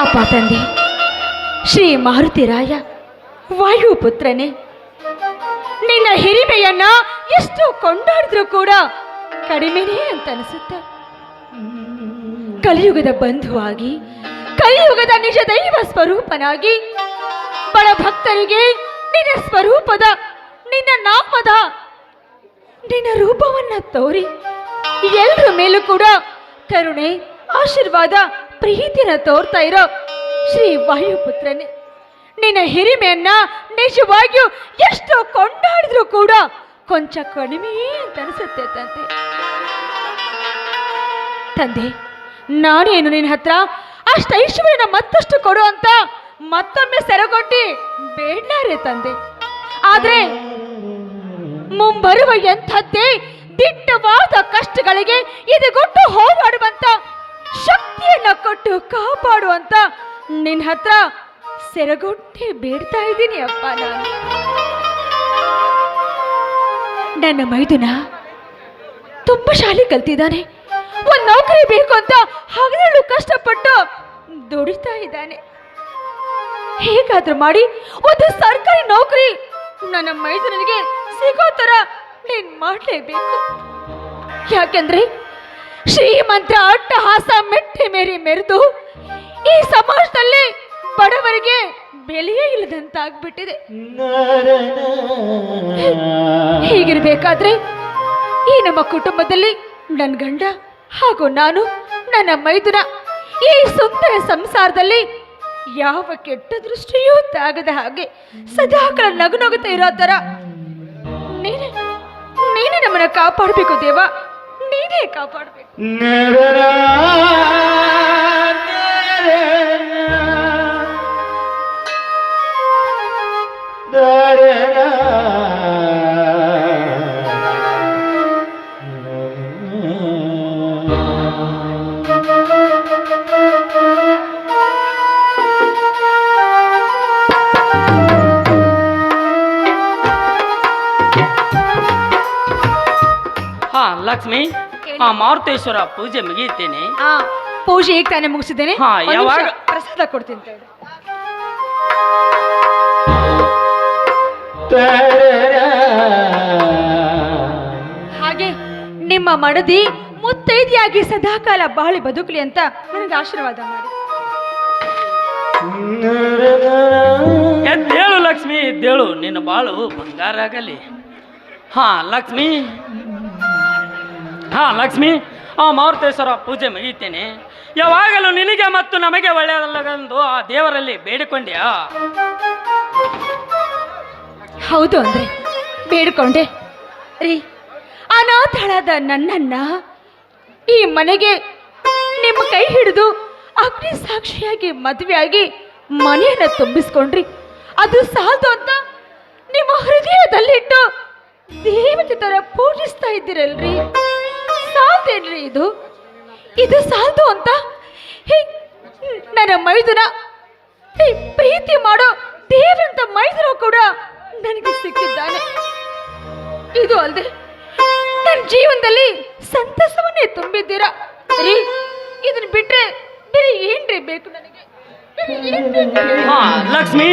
ಅಪ್ಪ ತಂದೆ ಶ್ರೀ ಮಾರುತಿರಾಯ ವಾಯುಪುತ್ರನೇ, ನಿನ್ನ ಹಿರಿಮೆಯನ್ನ ಎಷ್ಟು ಕೊಂಡಾಡಿದ್ರೂ ಕೂಡ ಕಡಿಮೆನೇ ಅಂತ ಅನಿಸುತ್ತೆ. ಕಲಿಯುಗದ ಬಂಧುವಾಗಿ, ಕಲಿಯುಗದ ನಿಜ ದೈವ ಸ್ವರೂಪನಾಗಿ, ಬಡ ಭಕ್ತರಿಗೆ ನಿನ್ನ ಸ್ವರೂಪದ, ನಿನ್ನ ನಾಮದ, ನಿನ್ನ ರೂಪವನ್ನ ತೋರಿ ಎಲ್ಲರ ಮೇಲೂ ಕೂಡ ಕರುಣೆ, ಆಶೀರ್ವಾದ, ಪ್ರೀತಿನ ತೋರ್ತಾ ಇರೋ ಶ್ರೀ ವಾಯುಪುತ್ರನೇ, ನಿನ್ನ ಹಿರಿಮೆಯನ್ನ ನಿಜವಾಗಿಯೂ ಎಷ್ಟು ಕೊಂಡಾಡಿದ್ರೂ ಕೂಡ ಕೊಂಚ ಕಡಿಮೆಯೇ ಅಂತ ಅನಿಸುತ್ತೆ ತಂದೆ. ನಾನೇನು ನಿನ್ನ ಹತ್ರ ಅಷ್ಟು ಐಶ್ವರ್ಯನ ಮತ್ತಷ್ಟು ಕೊಡು ಅಂತ ಮತ್ತೊಮ್ಮೆ ಸೆರಗೊಟ್ಟಿ ಬೇಡ್ಲಾರೆ ತಂದೆ. ಆದ್ರೆ ಮುಂಬರುವ ಎಂಥದ್ದೇ ದಿಟ್ಟವಾದ ಕಷ್ಟಗಳಿಗೆ ಎದೆಗೊಟ್ಟು ಹೋರಾಡುವಂತ ಶಕ್ತಿಯನ್ನ ಕೊಟ್ಟು ಕಾಪಾಡುವಂತ ನಿನ್ನ ಹತ್ರ ಸೆರಗೊಟ್ಟಿ ಬೇಡ್ತಾ ಇದ್ದೀನಿ ಅಪ್ಪ. ನನ್ನ ಮೈದುನ ತುಂಬಾ ಶಾಲೆ ಕಲ್ತಿದ್ದಾನೆ. ಒಂದ್ ನೌಕರಿ ಬೇಕು ಅಂತ ಹಗಲು ಕಷ್ಟಪಟ್ಟು ದುಡಿತಾ ಇದ್ದಾನೆ. ಹೇಗಾದ್ರೂ ಮಾಡಿ ಒಂದು ಸರ್ಕಾರಿ ನೌಕರಿ ನನ್ನ ಮೈದುನಿಗೆ ಸಿಗೋ ತರ ನೀನ್ ಮಾಡಲೇಬೇಕು. ಯಾಕೆಂದ್ರೆ ಶ್ರೀಮಂತರ ಅಟ್ಟಹಾಸ ಮೆಟ್ಟಿ ಮೇರಿ ಮೆರೆದು ಈ ಸಮಾಜದಲ್ಲಿ ಬಡವರಿಗೆ ಬೆಲೆಯೇ ಇಲ್ಲದಂತಾಗ್ಬಿಟ್ಟಿದೆ. ಹೀಗಿರ್ಬೇಕಾದ್ರೆ ಈ ನಮ್ಮ ಕುಟುಂಬದಲ್ಲಿ ನನ್ನ ಗಂಡ ಹಾಗೂ ನಾನು, ನನ್ನ ಮೈದುನ ಈ ಸುಂದರ ಸಂಸಾರದಲ್ಲಿ ಯಾವ ಕೆಟ್ಟ ದೃಷ್ಟಿಯೂ ತಾಗದ ಹಾಗೆ ಸದಾಕಾಲ ನಗುನಗುತ್ತಾ ಇರೋ ತರ ನೀನೇ ನಮ್ಮನ್ನ ಕಾಪಾಡಬೇಕು ದೇವ, ನೀನೇ ಕಾಪಾಡಬೇಕು. ಲಕ್ಷ್ಮಿ, ಮಾರುತೇಶ್ವರ ಪೂಜೆ ಮುಗಿಯುತ್ತೇನೆ. ಪೂಜೆ ಈಗ ತಾನೇ ಮುಗಿಸಿದ್ದೇನೆ. ಯಾವಾಗ ಪ್ರಸಾದ ಕೊಡ್ತೀನಿ. ಹಾಗೆ ನಿಮ್ಮ ಮಡದಿ ಮುತ್ತೈದೆಯಾಗಿ ಸದಾಕಾಲ ಬಾಳಿ ಬದುಕಲಿ ಅಂತ ನನಗೆ ಆಶೀರ್ವಾದ ಮಾಡಿ. ಎದ್ದೇಳು ಲಕ್ಷ್ಮಿ, ಎದ್ದೇಳು, ನಿನ್ನ ಬಾಳು ಬಂಗಾರ ಆಗಲಿ. ಲಕ್ಷ್ಮಿ, ಮಾರುತೇಶ್ವರ ಪೂಜೆ ಮುಗಿಯುತ್ತೇನೆ. ಯಾವಾಗಲೂ ನಿನಗೆ ಮತ್ತು ನಮಗೆ ಒಳ್ಳೆಯದಲ್ಲವೆಂದು ಆ ದೇವರಲ್ಲಿ ಬೇಡಿಕೊಂಡ್ಯಾ? ಹೌದು ಅಂದ್ರೆ ಬೇಡಿಕೊಂಡೆ ರೀ. ಅನಾಥಳಾದ ನನ್ನನ್ನ ಈ ಮನೆಗೆ ನಿಮ್ಮ ಕೈ ಹಿಡಿದು ಅಗ್ನಿ ಸಾಕ್ಷಿಯಾಗಿ ಮದುವೆಯಾಗಿ ಮನೆಯನ್ನ ತುಂಬಿಸ್ಕೊಂಡ್ರಿ. ಅದು ಸಾಲದು ಅಂತ ನಿಮ್ಮ ಹೃದಯದಲ್ಲಿಟ್ಟು ದೇವತೆ ತರ ಪೂಜಿಸ್ತಾ ಇದ್ದೀರಲ್ರಿ. ಸಾಲ್ತೇನ್ರಿ ಇದು ಸಾಲದು ಅಂತ ನನ್ನ ಮೈದುನ ಪ್ರೀತಿ ಮಾಡೋ ದೇವರಂತ ಮೈದುನ ಕೂಡ ನನಗೆ ಸಿಕ್ಕಿದ್ದಾನೆ. ಇದು ಅಲ್ಲದೆ ನನ್ನ ಜೀವನದಲ್ಲಿ ಸಂತಸವನ್ನೇ ತುಂಬಿದ್ದೀರಾ ರೀ. ಇದನ್ನ ಬಿಟ್ರೆ ಬೇರೆ ಏನ್ರಿ ಬೇಕು ನನಗೆ? ಲಕ್ಷ್ಮಿ,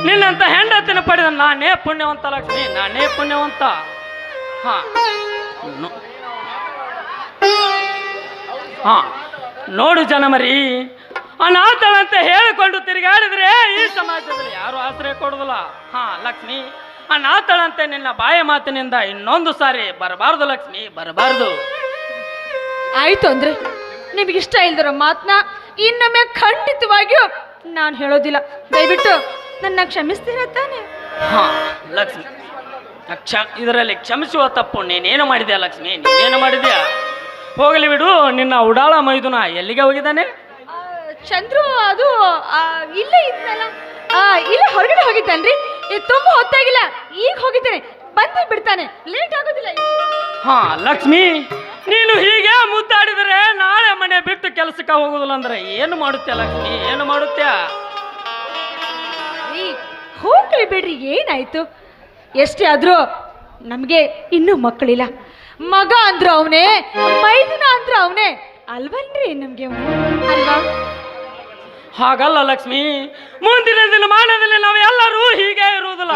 ನಿನ್ನಂತ ಹೆಂಡತಿನ ಪಡೆದ ನಾನೇ ಪುಣ್ಯವಂತ ಲಕ್ಷ್ಮಿ, ನಾನೇ ಪುಣ್ಯವಂತ. ನೋಡು ಜನಮರಿ, ಅನಾಥಳಂತ ಹೇಳಿಕೊಂಡು ತಿರುಗಾಡಿದ್ರೆ ಈ ಸಮಾಜದಲ್ಲಿ ಯಾರು ಆಶ್ರಯ ಕೊಡುದಿಲ್ಲ. ಲಕ್ಷ್ಮಿ, ಅನಾಥಳಂತೆ ನಿನ್ನ ಬಾಯ ಮಾತಿನಿಂದ ಇನ್ನೊಂದು ಸಾರಿ ಬರಬಾರ್ದು ಲಕ್ಷ್ಮಿ, ಬರಬಾರ್ದು. ಆಯ್ತು ಅಂದ್ರೆ ನಿಮಗಿಷ್ಟ ಇಲ್ದಿರೋ ಮಾತನ್ನ ಇನ್ನೊಮ್ಮೆ ಖಂಡಿತವಾಗಿಯೂ ನಾನು ಹೇಳೋದಿಲ್ಲ. ದಯವಿಟ್ಟು ನನ್ನ ಕ್ಷಮಿಸ್ತೀರ ತಾನೆ? ಲಕ್ಷ್ಮಿ, ಇದರಲ್ಲಿ ಕ್ಷಮಿಸುವ ತಪ್ಪು ನೀನೇನು ಮಾಡಿದ್ಯಾ ಲಕ್ಷ್ಮಿ? ನೀನೇನು ಮಾಡಿದ್ಯಾ? ಹೋಗಲಿ ಬಿಡು. ನಿನ್ನ ಉಡಾಳ ಮೈದುನ ಎಲ್ಲಿಗೆ ಹೋಗಿದ್ದಾನೆ? ಚಂದ್ರು ಅದು ಇಲ್ಲೇ ಇದ್ನಲ್ಲ. ಇಲ್ಲ ಹೊರಗಡೆ ಹೋಗಿದ್ದಾನ್ರಿ. ತುಂಬಾ ಹೊತ್ತಾಗಿಲ್ಲ, ಈಗ ಹೋಗಿದ್ದೇನೆ, ಬಂದೇ ಬಿಡ್ತಾನೆ, ಲೇಟ್ ಆಗೋದಿಲ್ಲ. ಲಕ್ಷ್ಮಿ, ನೀನು ಹೀಗೆ ಮುದ್ದಾಡಿದರೆ ನಾಳೆ ಮನೆ ಬಿಟ್ಟು ಕೆಲಸಕ್ಕೆ ಹೋಗುದಿಲ್ಲ ಅಂದ್ರೆ ಏನು ಮಾಡುತ್ತೀಯ ಲಕ್ಷ್ಮಿ? ಏನು ಮಾಡುತ್ತೀಯ? ಹೋಗ್ಲಿ ಬಿಡ್ರಿ, ಏನಾಯ್ತು? ಎಷ್ಟೇ ಆದ್ರೂ ನಮ್ಗೆ ಇನ್ನೂ ಮಕ್ಕಳಿಲ್ಲ. ಮಗ ಅಂದ್ರು ಅವನೇ, ಮೈದುನ ಅಂದ್ರು ಅವನೇ ಅಲ್ವನ್ರಿ ನಮ್ಗೆ, ಅಲ್ವಾ? ಹಾಗಲ್ಲ ಲಕ್ಷ್ಮಿ, ಮುಂದಿನ ದಿನಮಾನದಲ್ಲಿ ನಾವು ಎಲ್ಲರೂ ಹೀಗೆ ಇರುವುದಿಲ್ಲ.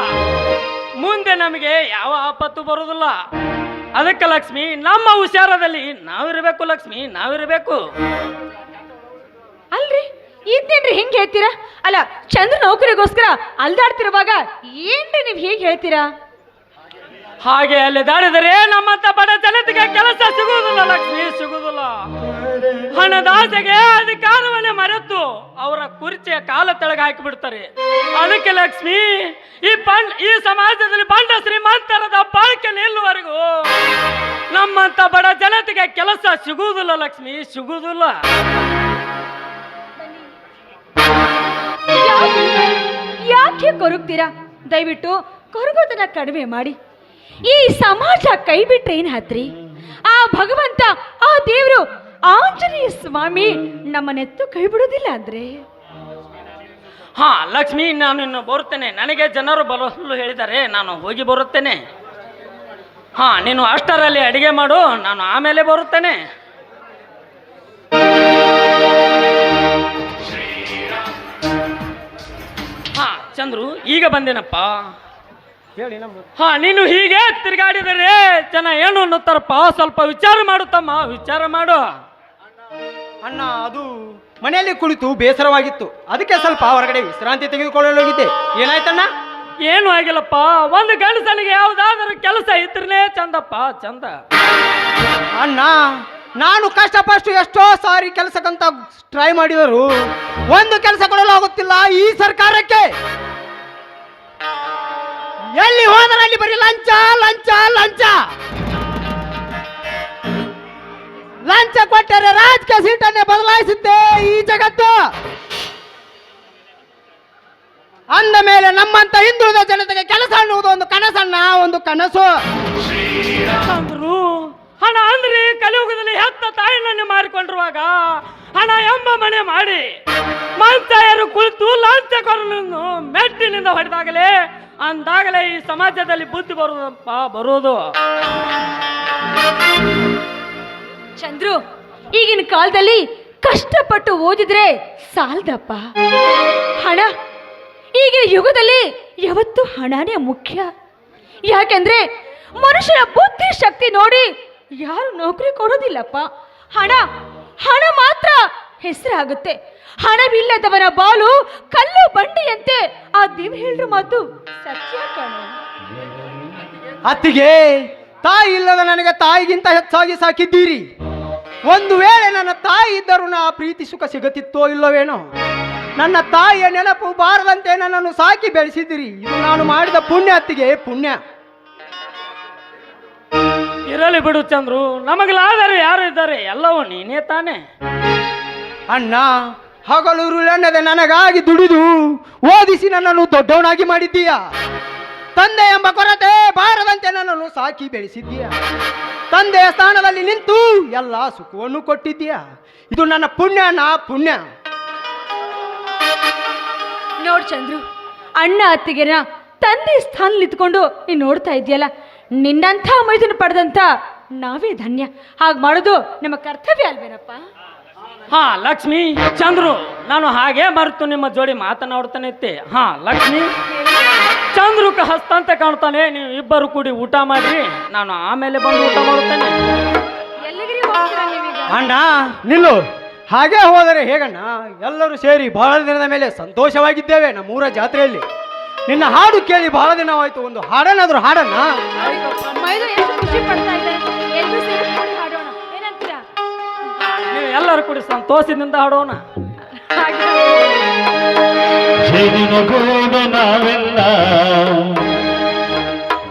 ಮುಂದೆ ನಮಗೆ ಯಾವ ಆಪತ್ತು ಬರುವುದಿಲ್ಲ. ಅದಕ್ಕೆ ಲಕ್ಷ್ಮಿ, ನಮ್ಮ ಹುಷಾರದಲ್ಲಿ ನಾವಿರಬೇಕು ಲಕ್ಷ್ಮಿ, ನಾವಿರಬೇಕು. ಅಲ್ರಿ ಇದೇನ್ರಿ ಹಿಂಗೆ ಹೇಳ್ತೀರಾ? ಅಲ್ಲ, ಚಂದ್ರ ನೌಕರಿಗೋಸ್ಕರ ಅಲ್ದಾಡ್ತಿರುವಾಗ ಏನ್ರಿ ನೀವು ಹೀಗೆ ಹೇಳ್ತೀರಾ? ಹಾಗೆ ಅಲ್ಲಿ ದಾಡಿದರೆ ನಮ್ಮಂತ ಬಡ ಜನತೆಗೆ ಕೆಲಸ ಸಿಗುವುದಿಲ್ಲ ಲಕ್ಷ್ಮಿ, ಸಿಗುವುದಿಲ್ಲ. ಹಣದಾಸೆಗೆ ಅಧಿಕಾರವನ್ನೇ ಮರೆತು ಅವರ ಕುರ್ಚಿಯ ಕಾಲ ತೆಳಗೆ ಹಾಕಿ ಬಿಡ್ತಾರೆ. ಅದಕ್ಕೆ ಲಕ್ಷ್ಮಿ, ಈ ಸಮಾಜದಲ್ಲಿ ಬಂಡ ಶ್ರೀಮಂತರದ ಬಾಳಿಕೆ ನಿಲ್ಲುವರೆಗೂ ನಮ್ಮಂತ ಬಡ ಜನತೆಗೆ ಕೆಲಸ ಸಿಗುವುದಿಲ್ಲ ಲಕ್ಷ್ಮಿ, ಸಿಗುವುದಿಲ್ಲ. ಯಾಕೆ ಕೊರಗ್ತೀರಾ? ದಯವಿಟ್ಟು ಕೊರಗೋದನ್ನ ಕಡಿಮೆ ಮಾಡಿ. ಈ ಸಮಾಜ ಕೈ ಬಿಟ್ರೆ ಏನ್ ಹತ್ರಿ? ಆ ಭಗವಂತ, ಆ ದೇವರು, ಆಂಜನೇಯ ಸ್ವಾಮಿ ನಮ್ಮನ್ನೆತ್ತು ಕೈ ಬಿಡುವುದಿಲ್ಲ ಅಂದ್ರೆ. ಹಾ ಲಕ್ಷ್ಮಿ, ನಾನು ಇನ್ನು ಬರುತ್ತೇನೆ. ನನಗೆ ಜನರು ಬರಲು ಹೇಳಿದ್ದಾರೆ, ನಾನು ಹೋಗಿ ಬರುತ್ತೇನೆ. ಹಾ, ನೀನು ಅಷ್ಟರಲ್ಲಿ ಅಡಿಗೆ ಮಾಡು, ನಾನು ಆಮೇಲೆ ಬರುತ್ತೇನೆ. ಹಾ ಚಂದ್ರು, ಈಗ ಬಂದೇನಪ್ಪ. ಹಾ, ನೀನು ಹೀಗೆ ತಿರುಗಾಡಿದರೆ ಜನ ಏನು ಅನ್ನುತ್ತಾರಪ್ಪ. ಸ್ವಲ್ಪ ವಿಚಾರ ಮಾಡು ತಮ್ಮ, ವಿಚಾರ ಮಾಡು. ಅಣ್ಣ, ಅದು ಮನೆಯಲ್ಲಿ ಕುಳಿತು ಬೇಸರವಾಗಿತ್ತು, ಅದಕ್ಕೆ ಸ್ವಲ್ಪ ಹೊರಗಡೆ ವಿಶ್ರಾಂತಿ ತೆಗೆದುಕೊಳ್ಳಲು ಹೋಗಿದ್ದೆ. ಏನಾಯ್ತಣ್ಣ? ಏನು ಆಗಿಲ್ಲಪ್ಪ. ಒಂದು ಗಂಡಸನಿಗೆ ಯಾವುದಾದರೂ ಕೆಲಸ ಇದ್ರೇ ಚಂದಪ್ಪ, ಚಂದ. ಅಣ್ಣ, ನಾನು ಕಷ್ಟಪಟ್ಟು ಎಷ್ಟೋ ಸಾರಿ ಕೆಲಸಕ್ಕಂತ ಟ್ರೈ ಮಾಡಿದರು, ಒಂದು ಕೆಲಸ ಕೊಡಲು ಆಗುತ್ತಿಲ್ಲ ಈ ಸರ್ಕಾರಕ್ಕೆ. ಎಲ್ಲಿ ಹೋದರಲ್ಲಿ ಬರೀ ಲಂಚ ಲಂಚ ಲಂಚ. ಲಂಚ ಕೊಟ್ಟರೆ ರಾಜಕೀಯ ಸೀಟನ್ನೇ ಬದಲಾಯಿಸುತ್ತೆ ಈ ಜಗತ್ತು. ಅಂದ ಮೇಲೆ ನಮ್ಮಂತ ಹಿಂದುಳಿದ ಜನತೆಗೆ ಕೆಲಸ ಅನ್ನುವುದು ಒಂದು ಕನಸನ್ನ, ಒಂದು ಕನಸು. ಚಂದ್ರು, ಹಣ ಅಂದ್ರೆ ಕಲಿಯುಗದಲ್ಲಿ ಹೆತ್ತ ತಾಯಿನನ್ನು ಮಾರಿಕೊಂಡಿರುವಾಗ ಹಣ ಎಂಬ ಮನೆ ಮಾಡಿ ಮಂಚಾಯರು ಕುಳಿತು ಲಂಚ ಕೊರಲನ್ನು ಮೆಟ್ಟಿನಿಂದ ಹೊಡೆದಾಗಲೇ ಅಂದಾಗಲೇ ಈ ಸಮಾಜದಲ್ಲಿ ಬುದ್ಧಿ ಬರುವುದಪ್ಪ, ಬರುವುದು. ಚಂದ್ರು, ಈಗಿನ ಕಾಲದಲ್ಲಿ ಕಷ್ಟಪಟ್ಟು ಓದಿದ್ರೆ ಸಾಲದಪ್ಪ. ಹಣ ಈಗಿನ ಯುಗದಲ್ಲಿ ಯಾವತ್ತು ಹಣನೇ ಮುಖ್ಯ. ಯಾಕೆಂದ್ರೆ ಮನುಷ್ಯನ ಬುದ್ಧಿ ಶಕ್ತಿ ನೋಡಿ ಯಾರು ನೌಕರಿ ಕೊಡೋದಿಲ್ಲಪ್ಪ. ಹಣ ಹಣ ಮಾತ್ರ ಹೆಸರಾಗುತ್ತೆ. ಹಣವಿಲ್ಲದವನ ಬಾಳು ಕಲ್ಲು ಬಂಡಿಯಂತೆ. ಆ ದೇವ್ ಹೇಳ್ರ ಮಾತು ಸತ್ಯ ಕಣ. ಅತ್ತಿಗೆ, ತಾಯಿ ಇಲ್ಲದ ನನಗೆ ತಾಯಿಗಿಂತ ಹೆಚ್ಚಾಗಿ ಸಾಕಿದ್ದೀರಿ. ಒಂದು ವೇಳೆ ನನ್ನ ತಾಯಿ ಇದ್ದರೂ ನಾ ಪ್ರೀತಿ ಸುಖ ಸಿಗುತ್ತಿತ್ತೋ ಇಲ್ಲವೇನೋ. ನನ್ನ ತಾಯಿಯ ನೆನಪು ಬಾರದಂತೆ ನನ್ನನ್ನು ಸಾಕಿ ಬೆಳೆಸಿದ್ದೀರಿ. ಇದು ನಾನು ಮಾಡಿದ ಪುಣ್ಯ ಅತ್ತಿಗೆ, ಪುಣ್ಯ. ಇರಲಿ ಬಿಡು ಚಂದ್ರು, ನಮಗಲಾದರೂ ಯಾರು ಇದ್ದಾರೆ? ಎಲ್ಲವೂ ನೀನೇ ತಾನೆ. ಅಣ್ಣ, ಹಗಲುರುಳೆನ್ನದೆ ನನಗಾಗಿ ದುಡಿದು ಓದಿಸಿ ನನ್ನನ್ನು ದೊಡ್ಡವನಾಗಿ ಮಾಡಿದ್ದೀಯ. ತಂದೆ ಎಂಬ ಕೊರತೆ ಬಾರದಂತೆ ನನ್ನನ್ನು ಸಾಕಿ ಬೆಳೆಸಿದ್ದೀಯ. ತಂದೆಯ ಸ್ಥಾನದಲ್ಲಿ ನಿಂತು ಎಲ್ಲ ಸುಖವನ್ನು ಕೊಟ್ಟಿದ್ದೀಯ. ಇದು ನನ್ನ ಪುಣ್ಯ, ನಾ ಪುಣ್ಯ. ನೋಡ್ ಚಂದ್ರು, ಅಣ್ಣ ಅತ್ತಿಗೆನ ತಂದೆ ಸ್ಥಾನ ಇದ್ಕೊಂಡು ನೀನು ನೋಡ್ತಾ ಇದೆಯಲ್ಲ, ನಿನ್ನಂಥ ಮೈದನ ಪಡೆದಂತ ನಾವೇ ಧನ್ಯ. ಹಾಗೆ ಮಾಡೋದು ನಮ್ಮ ಕರ್ತವ್ಯ ಅಲ್ವೇನಪ್ಪ? ಹಾ ಲಕ್ಷ್ಮಿ, ಚಂದ್ರು, ನಾನು ಹಾಗೆ ಮರೆತು ನಿಮ್ಮ ಜೋಡಿ ಮಾತನಾಡ್ತಾನೆ ಇದ್ದೆ. ಹಾ ಲಕ್ಷ್ಮಿ, ಚಂದ್ರಕ್ಕೆ ಹಸ್ತಂತ ಕಾಣ್ತಾನೆ. ನೀವು ಇಬ್ಬರು ಕೂಡಿ ಊಟ ಮಾಡಿ, ನಾನು ಆಮೇಲೆ ಬಂದು ಊಟ ಮಾಡುತ್ತೇನೆ. ಎಲ್ಲಿಗಿರಿ ಹೋಗ್ತೀರಾ ನೀವೀಗ? ಅಣ್ಣ ನಿಲ್ಲು, ಹಾಗೆ ಹೋದರೆ ಹೇಗಣ್ಣ? ಎಲ್ಲರೂ ಸೇರಿ ಬಹಳ ದಿನದ ಮೇಲೆ ಸಂತೋಷವಾಗಿದ್ದೇವೆ ನಮ್ಮೂರ ಜಾತ್ರೆಯಲ್ಲಿ. ನಿನ್ನ ಹಾಡು ಕೇಳಿ ಬಹಳ ದಿನವಾಯ್ತು, ಒಂದು ಹಾಡನ್ನಾದ್ರೂ ಹಾಡಣ್ಣ. ಮೈದು ಎಷ್ಟು ಖುಷಿ ಪಡ್ತಾ ಇದ್ದಾರೆ. ಎಲ್ಲರೂ ಸೇರಿಕೊಂಡು ಹಾಡೋಣ, ಏನಂತೀರಾ? ನೀವು ಎಲ್ಲರೂ ಕೂಡಿ ಸಂತೋಷದಿಂದ ಹಾಡೋಣ. ಜೇನಿನಗೂಡ ನಾವೆಲ್ಲ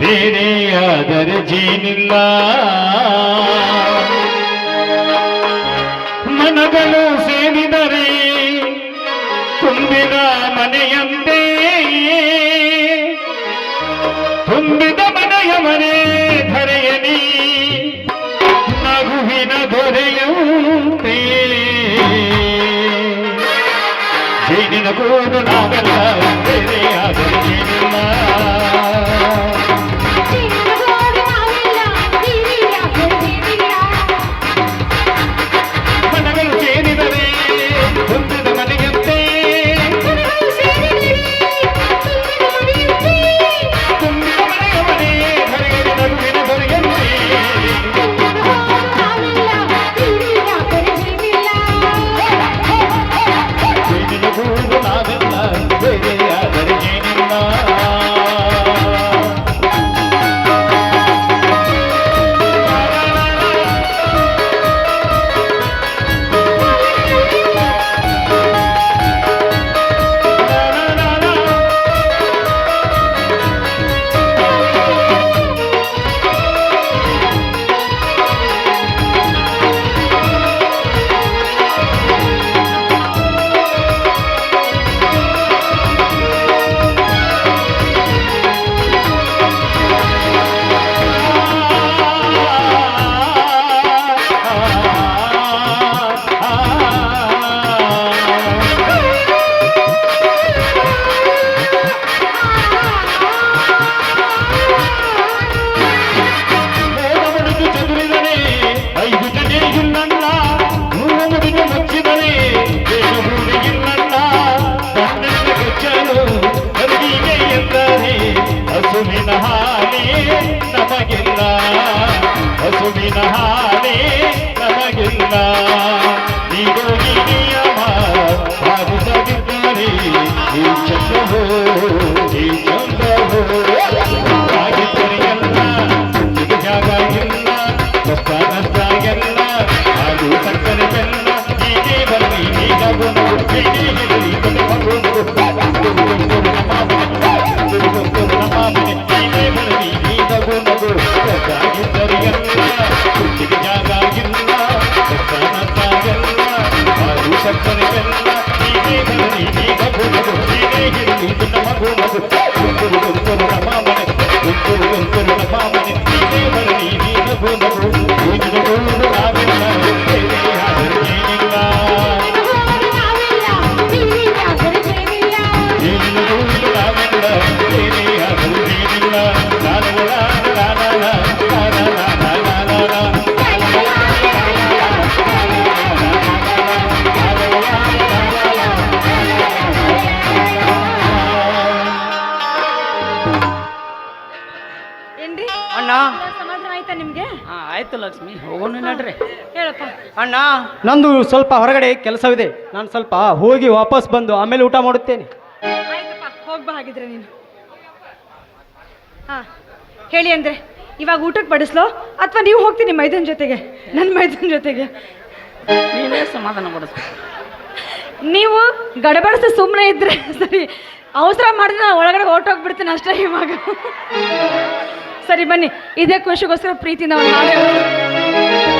ಬೇರೆಯಾದರೆ ಜೇನಿಲ್ಲ. ಮನಗಳು ಸೇರಿದರೆ ತುಂಬಿದ ಮನೆಯಂತೆ, ತುಂಬಿದ ಮನೆಯ ಮನೆ ಧರೆಯಲಿ ನಗುವಿನ ದೊರೆಯಂತೆ. ಜೇನಿನ ಗೂಡು ನಾವೆಲ್ಲ ಬೇರೆಯಾದರೆ ಜೇನಿಲ್ಲ. ಮನಗಳು ಸೇರಿದರೆ ತುಂಬಿದ ಮನೆಯಂತೆ, ಏನ್ರಿ ಅಣ್ಣ ಸಮಾಧಾನ ಆಯ್ತಾ ನಿಮ್ಗೆ? ಹಾ ಆಯ್ತು ಲಕ್ಷ್ಮಿ, ಹೋಗೋಣ ನಡ್ರಿ. ಹೇಳಪ್ಪ. ಅಣ್ಣ ನಂದು ಸ್ವಲ್ಪ ಹೊರಗಡೆ ಕೆಲಸವಿದೆ, ನಾನು ಸ್ವಲ್ಪ ಹೋಗಿ ವಾಪಸ್ ಬಂದು ಆಮೇಲೆ ಊಟ ಮಾಡುತ್ತೇನೆ. ಆಯ್ತಪ್ಪ, ಹೋಗ್ಬಾ ಹಾಗಿದ್ರೆ ನೀನು. ಹಾ ಹೇಳಿ ಅಂದ್ರೆ ಇವಾಗ ಊಟಕ್ಕೆ ಬಡಿಸ್ಲೋ ಅಥವಾ ನೀವು ಹೋಗ್ತೀನಿ ಮೈದನ್ ಜೊತೆಗೆ? ನನ್ನ ಮೈದನ್ ಜೊತೆಗೆ ನೀನೇ ಸಮಾಧಾನ ಪಡಿಸ್. ನೀವು ಗಡಬಡಿಸಿ ಸುಮ್ಮನೆ ಇದ್ರೆ ಸರಿ, ಅವಸರ ಮಾಡಿದ್ರೆ ನಾನು ಒಳಗಡೆ ಹೊರಟೋಗ್ಬಿಡ್ತೀನಿ ಅಷ್ಟೇ ಇವಾಗ. ಸರಿ ಬನ್ನಿ, ಇದೇ ಖುಷಿಗೋಸ್ಕರ ಪ್ರೀತಿಯಿಂದ ಒಂದು ಹಾಡು ಹೇಳು.